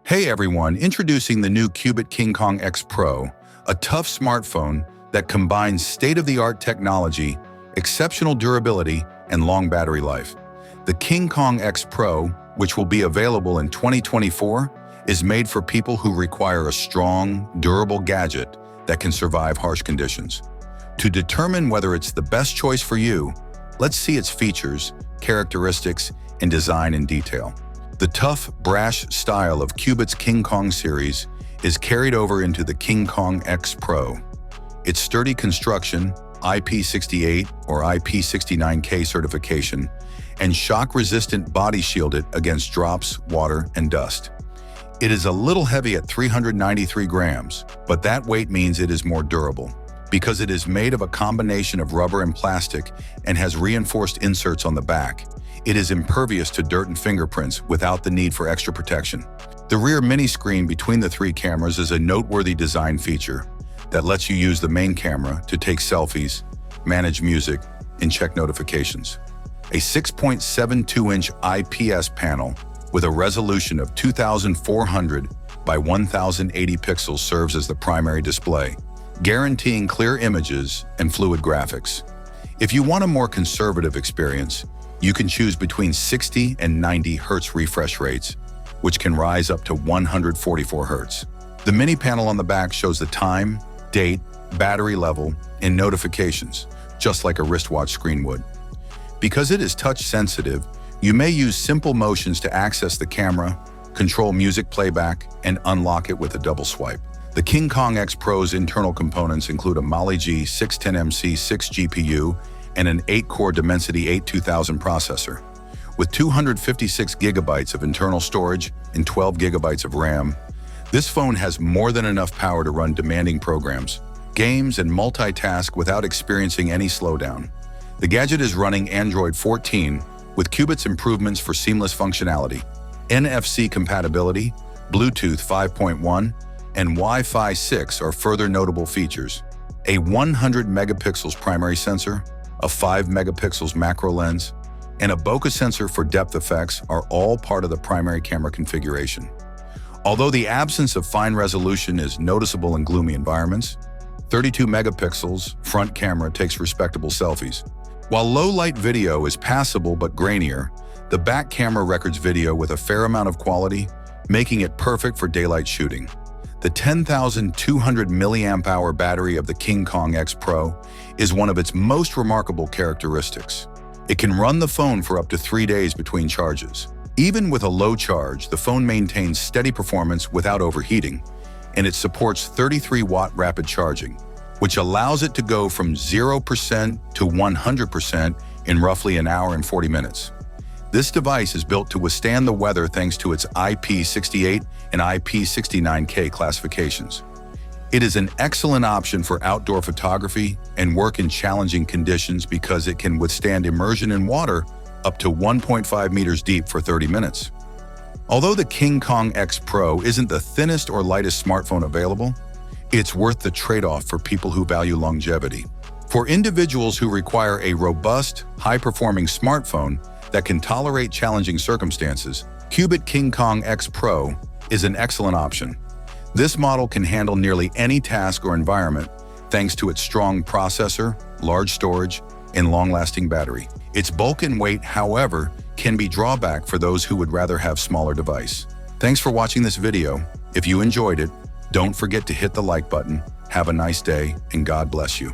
Hey everyone, introducing the new Cubot Kingkong X Pro, a tough smartphone that combines state-of-the-art technology, exceptional durability, and long battery life. The Kingkong X Pro, which will be available in 2024, is made for people who require a strong, durable gadget that can survive harsh conditions. To determine whether it's the best choice for you, let's see its features, characteristics, and design in detail. The tough, brash style of Cubot's Kingkong series is carried over into the Kingkong X Pro. Its sturdy construction, IP68 or IP69K certification, and shock-resistant body shield it against drops, water, and dust. It is a little heavy at 393 grams, but that weight means it is more durable. Because it is made of a combination of rubber and plastic and has reinforced inserts on the back, it is impervious to dirt and fingerprints without the need for extra protection. The rear mini-screen between the three cameras is a noteworthy design feature that lets you use the main camera to take selfies, manage music, and check notifications. A 6.72-inch IPS panel with a resolution of 2,400 by 1,080 pixels serves as the primary display, guaranteeing clear images and fluid graphics. If you want a more conservative experience, you can choose between 60 and 90 Hz refresh rates, which can rise up to 144 Hz. The mini panel on the back shows the time, date, battery level, and notifications, just like a wristwatch screen would. Because it is touch-sensitive, you may use simple motions to access the camera, control music playback, and unlock it with a double swipe. The Kingkong X Pro's internal components include a Mali G610MC6 GPU and an 8-core Dimensity 8 2000 processor. With 256 gigabytes of internal storage and 12 gigabytes of RAM, this phone has more than enough power to run demanding programs, games, and multitask without experiencing any slowdown. The gadget is running Android 14 with Cubot's improvements for seamless functionality, NFC compatibility, Bluetooth 5.1, and Wi-Fi 6 are further notable features. A 100 megapixels primary sensor, a 5 megapixels macro lens, and a bokeh sensor for depth effects are all part of the primary camera configuration. Although the absence of fine resolution is noticeable in gloomy environments, 32 megapixels front camera takes respectable selfies. While low-light video is passable but grainier, the back camera records video with a fair amount of quality, making it perfect for daylight shooting. The 10,200 mAh battery of the Kingkong X Pro is one of its most remarkable characteristics. It can run the phone for up to 3 days between charges. Even with a low charge, the phone maintains steady performance without overheating, and it supports 33-watt rapid charging, which allows it to go from 0% to 100% in roughly an hour and 40 minutes. This device is built to withstand the weather thanks to its IP68 and IP69K classifications. It is an excellent option for outdoor photography and work in challenging conditions because it can withstand immersion in water up to 1.5 meters deep for 30 minutes. Although the Kingkong X Pro isn't the thinnest or lightest smartphone available, it's worth the trade-off for people who value longevity. For individuals who require a robust, high-performing smartphone that can tolerate challenging circumstances, Cubot Kingkong X Pro is an excellent option. This model can handle nearly any task or environment thanks to its strong processor, large storage, and long-lasting battery. Its bulk and weight, however, can be drawback for those who would rather have smaller device. Thanks for watching this video. If you enjoyed it, don't forget to hit the like button. Have a nice day, and God bless you.